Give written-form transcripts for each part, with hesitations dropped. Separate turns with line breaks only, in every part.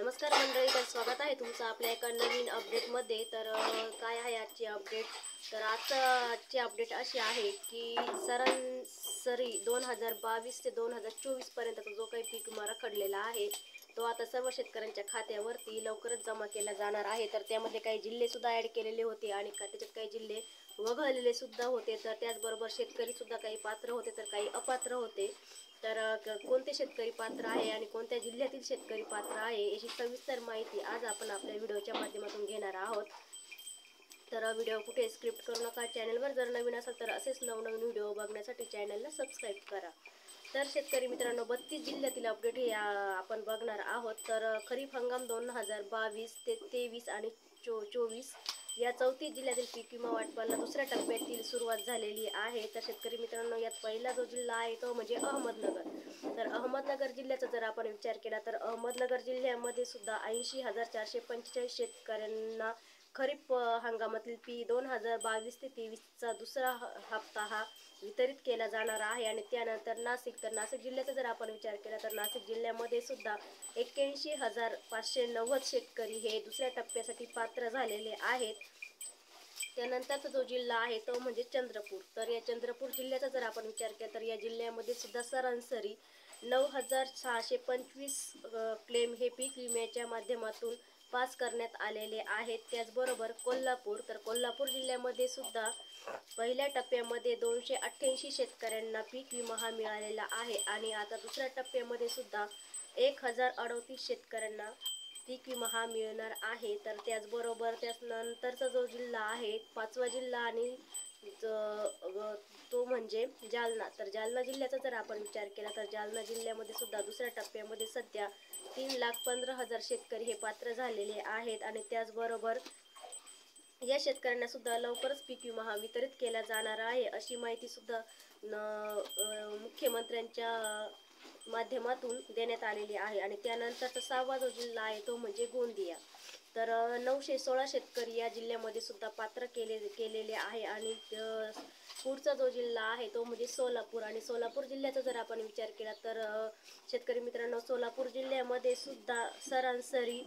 नमस्कार मंडळी, तर स्वागत आहे तुमचं आपल्या एका नवीन अपडेटमध्ये। तर काय आहे आजची अपडेट? तर आजची अपडेट अशी आहे की सरासरी 2022 ते 2024 पर्यंतचा जो काही पीक विमा रखडलेला आहे तो आता सर्व शेतकऱ्यांच्या खात्यावरती लवकरच जमा केला जाणार आहे। तर त्यामध्ये काही जिल्हे सुद्धा ॲड केलेले होते आणि त्याच्यात काही जिल्हे वगळलेले सुद्धा होते। तर त्याचबरोबर शेतकरी सुद्धा काही पात्र होते तर काही अपात्र होते। तर कोणते शेतकरी पात्र आहे आणि कोणत्या जिल्ह्यातील शेतकरी पात्र आहे याची सविस्तर माहिती आज आपण आपल्या व्हिडिओच्या माध्यमातून घेणार आहोत। तर व्हिडिओ कुठे स्क्रिप्ट करू नका। चॅनलवर जर नवीन असाल तर असेच नवनवीन व्हिडिओ बघण्यासाठी चॅनलला सबस्क्राईब करा। तर शेतकरी मित्रांनो, 32 जिल्ह्यातील अपडेट हे आपण बघणार आहोत। तर खरीप हंगाम 2022 ते 23 आणि 24 या 34 जिल्ह्यातील पीक विमा वाटपाला दुसऱ्या टप्प्यातील सुरुवात झालेली आहे। तर शेतकरी मित्रांनो, यात पहिला जो जिल्हा आहे तो म्हणजे अहमदनगर। तर अहमदनगर जिल्ह्याचा जर आपण विचार केला तर अहमदनगर जिल्ह्यामध्ये सुद्धा 80,445 शेतकऱ्यांना खरीप हंगामातील पीक 2022 ते 23चा दुसरा हप्ता हा वितरित केला जाणार आहे। आणि त्यानंतर नाशिक जिल्ह्याचा जर आपण विचार केला तर नाशिक जिल्ह्यामध्ये सुद्धा 81,590 शेतकरी हे दुसऱ्या टप्प्यासाठी पात्र झालेले आहेत। त्यानंतरचा जो जिल्हा आहे तो म्हणजे चंद्रपूर। तर या चंद्रपूर जिल्ह्याचा जर आपण विचार केला तर या जिल्ह्यामध्ये सुद्धा सरासरी 9,625 क्लेम हे पीक विम्याच्या माध्यमातून पास करण्यात आलेले आहेत। त्याचबरोबर कोल्हापूर जिल्ह्यामध्ये सुद्धा पहिल्या टप्प्यामध्ये 288 शेतकऱ्यांना पीक विमा हा मिळालेला आहे आणि आता दुसऱ्या टप्प्यामध्ये सुद्धा 1,038 शेतकऱ्यांना पीक विमा हा मिळणार आहे। तर त्याचबरोबर त्यानंतरचा जो जिल्हा आहे पाचवा जिल्हा आणि तो म्हणजे जालना। तर जालना जिल्ह्याचा जर आपण विचार केला तर जालना जिल्ह्यामध्ये सुद्धा दुसऱ्या टप्प्यामध्ये सध्या 3,15,000 शेतकरी हे पात्र झालेले आहेत। आणि त्याचबरोबर या शेतकऱ्यांना सुद्धा लवकरच पीक विमा हा वितरित केला जाणार आहे अशी माहिती सुद्धा मुख्यमंत्र्यांच्या माध्यमातून देण्यात आलेली आहे। आणि त्यानंतरचा सहावा जो जिल्हा आहे तो म्हणजे गोंदिया। तर 916 शेतकरी या जिल्ह्यामध्ये सुद्धा पात्र केलेले आहे। आणि पुढचा जो जिल्हा आहे तो म्हणजे सोलापूर। आणि सोलापूर जिल्ह्याचा जर आपण विचार केला तर शेतकरी मित्रांनो, सोलापूर जिल्ह्यामध्ये सुद्धा सरासरी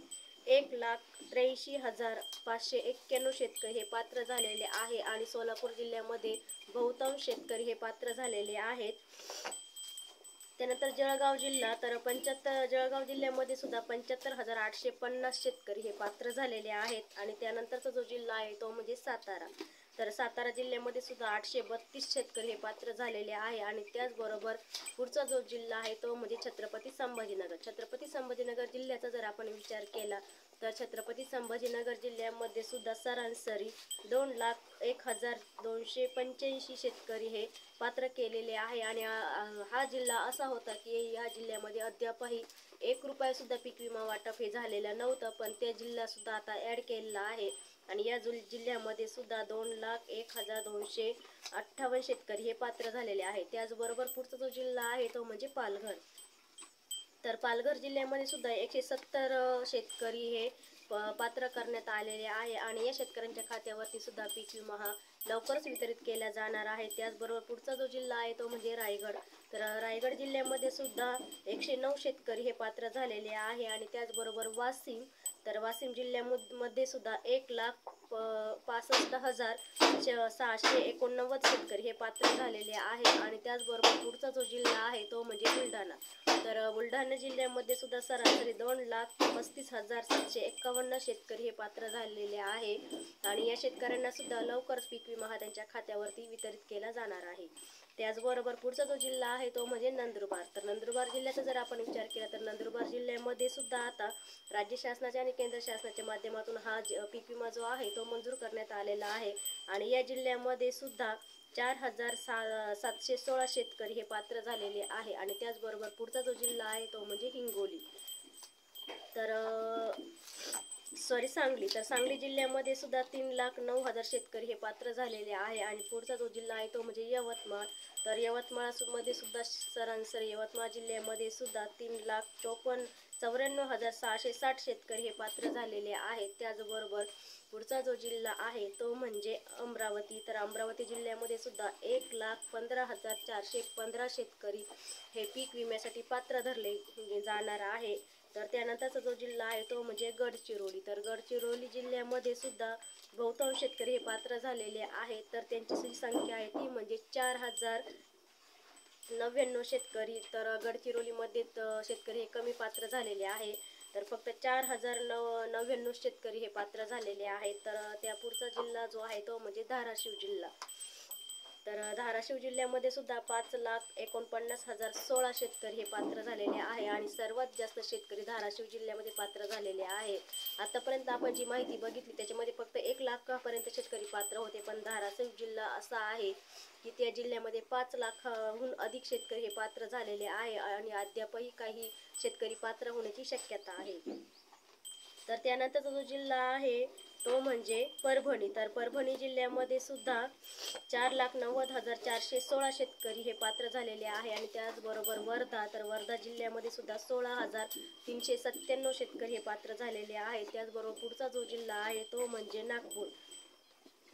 1,83,591 शेतकरी हे पात्र झालेले आहे। आणि सोलापूर जिल्ह्यामध्ये बहुतांश शेतकरी हे पात्र झालेले आहेत। त्यानंतर जळगाव जिल्हा, तर जळगाव जिल्ह्यामध्ये सुद्धा 75,850 शेतकरी हे पात्र झालेले आहेत। आणि त्यानंतरचा जो जिल्हा आहे तो म्हणजे सातारा। तर सातारा जिल्ह्यामध्ये सुद्धा 832 शेतकरी हे पात्र झालेले आहे। आणि त्याचबरोबर पुढचा जो जिल्हा आहे तो म्हणजे छत्रपती संभाजीनगर जिल्ह्याचा जर आपण विचार केला तर छत्रपती संभाजीनगर जिल्ह्यामध्ये सुद्धा सरासरी 2,01,285 शेतकरी हे पात्र केलेले आहे। आणि हा जिल्हा असा होता की या जिल्ह्यामध्ये अद्यापही 1 रुपया सुद्धा पीक विमा वाटप हे झालेलं नव्हतं, पण ते जिल्हा सुद्धा आता ॲड केलेला आहे। आणि या जिल्ह्यामध्ये सुद्धा 2,01,258 शेतकरी हे पात्र झालेले आहे। त्याचबरोबर पुढचा जो जिल्हा आहे तो म्हणजे पालघर। तर पालघर जिल्ह्यामध्ये सुद्धा 170 शेतकरी हे पात्र करण्यात आलेले आहे। आणि या शेतकऱ्यांच्या खात्यावरती सुद्धा पीक विमा हा लवकरच वितरित केला जाणार आहे। त्याचबरोबर पुढचा जो जिल्हा आहे तो म्हणजे रायगड। तर रायगड जिल्ह्यामध्ये सुद्धा 109 शेतकरी हे पात्र झालेले आहे। आणि त्याचबरोबर वाशिम जिल्ह्यामध्ये सुद्धा 1,65,689 शेतकरी हे पात्र झालेले आहेत। आणि त्याचबरोबर पुढचा जो जिल्हा आहे तो म्हणजे बुलढाणा। तर बुलढाणा जिल्ह्यामध्ये सुद्धा सरासरी 2,35,751 शेतकरी हे पात्र झालेले आहे। आणि या शेतकऱ्यांना सुद्धा लवकरच पीक विमा हा त्यांच्या खात्यावरती वितरित केला जाणार आहे। त्याचबरोबर पुढचा जो जिल्हा आहे तो म्हणजे नंदुरबार। तर नंदुरबार जिल्ह्याचा जर आपण विचार केला तर नंदुरबार जिल्ह्यामध्ये सुद्धा आता राज्य शासनाच्या आणि केंद्र शासनाच्या माध्यमातून हा पीक विमा जो आहे तो मंजूर करण्यात आलेला आहे। आणि या जिल्ह्यामध्ये सुद्धा 4,716 शेतकरी हे पात्र झालेले आहे। आणि त्याचबरोबर पुढचा जो जिल्हा आहे तो म्हणजे हिंगोली। सांगली। तर सांगली जिल्ह्यामध्ये सुद्धा 3,09,000 शेतकरी हे पात्र झालेले आहे। आणि पुढचा जो जिल्हा आहे तो म्हणजे यवतमाळ। तर यवतमाळमध्ये सुद्धा सरासरी यवतमाळ जिल्ह्यामध्ये सुद्धा 3,94,660 शेतकरी हे पात्र झालेले आहेत। त्याचबरोबर पुढचा जो जिल्हा आहे तो म्हणजे अमरावती। तर अमरावती जिल्ह्यामध्ये सुद्धा 1,15,415 शेतकरी हे पीक विम्यासाठी पात्र धरले जाणार आहे। तर त्यानंतरचा जो जिल्हा आहे तो म्हणजे गडचिरोली. तर गडचिरोली जिल्ह्यामध्ये सुद्धा बहुतांश शेतकरी हे पात्र झालेले आहेत. तर त्यांची जी संख्या आहे ती म्हणजे 4099 शेतकरी. तर गडचिरोलीमध्ये शेतकरी हे कमी पात्र झालेले आहे. तर फक्त 4099 शेतकरी हे पात्र झालेले आहेत. तर त्या पुढचा जिल्हा जो आहे तो म्हणजे धाराशिव जिल्हा. तर धाराशिव जिल्ह्यामध्ये सुद्धा 5,49,016 शेतकरी हे पात्र झालेले आहे आणि सर्वात जास्त शेतकरी धाराशिव जिल्ह्यामध्ये पात्र झालेले आहे. आतापर्यंत आपण जी माहिती बघितली त्याच्यामध्ये फक्त 1 लाखापर्यंत शेतकरी पात्र होते, पण धाराशिव जिल्हा असा आहे की त्या जिल्ह्यामध्ये 5 लाखाहून अधिक शेतकरी हे पात्र झालेले आहे आणि अद्यापही काही शेतकरी पात्र होण्याची शक्यता आहे. तर त्यानंतरचा जो जिल्हा आहे तो म्हणजे परभणी. तर परभणी जिल्ह्यामध्ये सुद्धा 4,90,416 शेतकरी हे पात्र झालेले आहे आणि त्याचबरोबर वर्धा. तर वर्धा जिल्ह्यामध्ये सुद्धा 16,397 शेतकरी हे पात्र झालेले आहे. त्याचबरोबर पुढचा जो जिल्हा आहे तो म्हणजे नागपूर.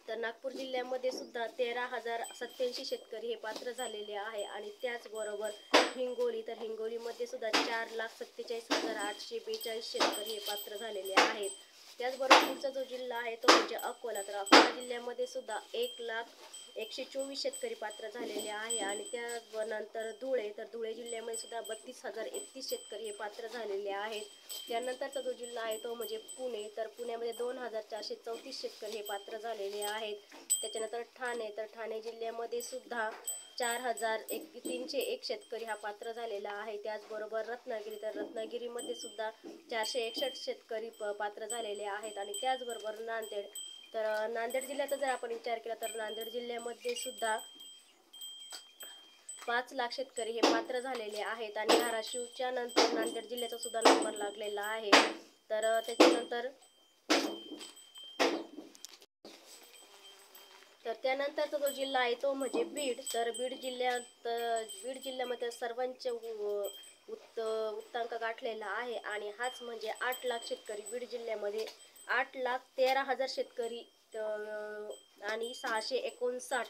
तर नागपूर जिल्ह्यामध्ये सुद्धा 13,087 शेतकरी हे पात्र झालेले आहे आणि त्याचबरोबर हिंगोली. तर हिंगोलीमध्ये सुद्धा 4,47,842 शेतकरी हे पात्र झालेले आहेत. त्याचबरोबर पुढचा जो जिल्हा आहे तो म्हणजे अकोला. तर अकोला जिल्ह्यामध्ये सुद्धा 1,01,24 शेतकरी पात्र झालेले आहे आणि त्यानंतर धुळे. तर धुळे जिल्ह्यामध्ये सुद्धा 32,031 शेतकरी हे पात्र झालेले आहेत. त्यानंतरचा जो जिल्हा आहे तो म्हणजे पुणे. तर पुण्यामध्ये 2,434 शेतकरी हे पात्र झालेले आहेत. त्याच्यानंतर ठाणे. तर ठाणे जिल्ह्यामध्ये सुद्धा 4,301 शेतकरी हा पात्र झालेला आहे. त्याचबरोबर रत्नागिरी. तर रत्नागिरीमध्ये सुद्धा 461 शेतकरी पात्र झालेले आहेत आणि त्याचबरोबर नांदेड. तर नांदेड जिल्ह्याचा जर आपण विचार केला तर नांदेड जिल्ह्यामध्ये सुद्धा 5 लाख शेतकरी हे पात्र झालेले आहेत आणि धाराशिवच्या नंतर नांदेड जिल्ह्याचा सुद्धा नंबर लागलेला आहे. तर त्याच्यानंतर त्यानंतरचा जो जिल्हा आहे तो म्हणजे बीड. तर बीड जिल्ह्यामध्ये सर्वांचे उत्तांक गाठलेला आहे आणि हाच म्हणजे 8 लाख शेतकरी बीड जिल्ह्यामध्ये 8,13,000 शेतकरी आणि 659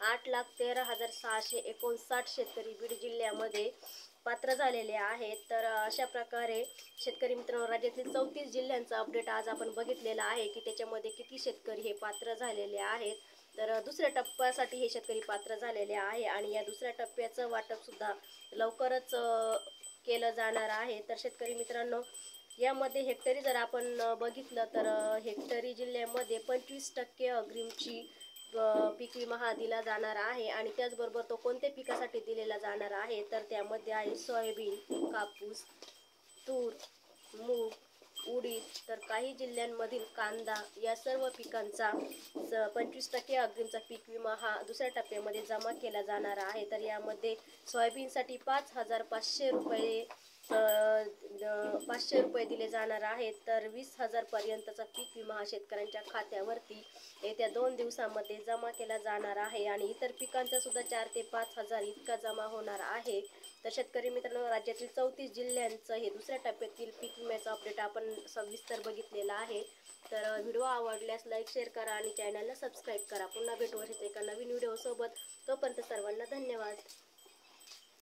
8,13,659 शेतकरी बीड जिल्ह्यामध्ये पात्र झालेले आहेत. तर अशा प्रकारे शेतकरी मित्रांनो राज्यातील 34 जिल्ह्यांचा अपडेट आज आपण बघितलेला आहे की त्याच्यामध्ये किती शेतकरी हे पात्र झालेले आहेत. तर दुसऱ्या टप्प्यासाठी हे शेतकरी पात्र झालेले आहे आणि या दुसऱ्या टप्प्याचं वाटप सुद्धा लवकरच केलं जाणार आहे. तर शेतकरी मित्रांनो यामध्ये हेक्टरी जर आपण बघितलं तर हेक्टरी जिल्ह्यामध्ये 25% अग्रिमची पीक विमा हा दिला जाणार आहे आणि त्याचबरोबर तो कोणत्या पिकासाठी दिलेला जाणार आहे तर त्यामध्ये आहे सोयाबीन, कापूस, तूर, मूग, उडीद. तर काही जिल्ह्यांमधील कांदा या सर्व पिकांचा 25% अग्रिमचा पीक विमा हा दुसऱ्या टप्प्यामध्ये जमा केला जाणार आहे. तर यामध्ये सोयाबीनसाठी 5,500 रुपये 500 रुपये दिले जाणार आहेत. तर 20,000 पर्यंतचा पीक विमा हा शेतकऱ्यांच्या खात्यावरती येत्या 2 दिवसांमध्ये जमा केला जाणार आहे आणि इतर पिकांचा सुद्धा 4 ते 5,000 इतका जमा होणार आहे. तर शेतकरी मित्रांनो राज्यातील 34 जिल्ह्यांचं हे दुसऱ्या टप्प्यातील पीक विम्याचं अपडेट आपण सविस्तर बघितलेला आहे. तर व्हिडिओ आवडल्यास लाईक शेअर करा आणि चॅनलला सबस्क्राईब करा. पुन्हा भेटू असेच एका नवीन व्हिडिओसोबत. तोपर्यंत सर्वांना धन्यवाद.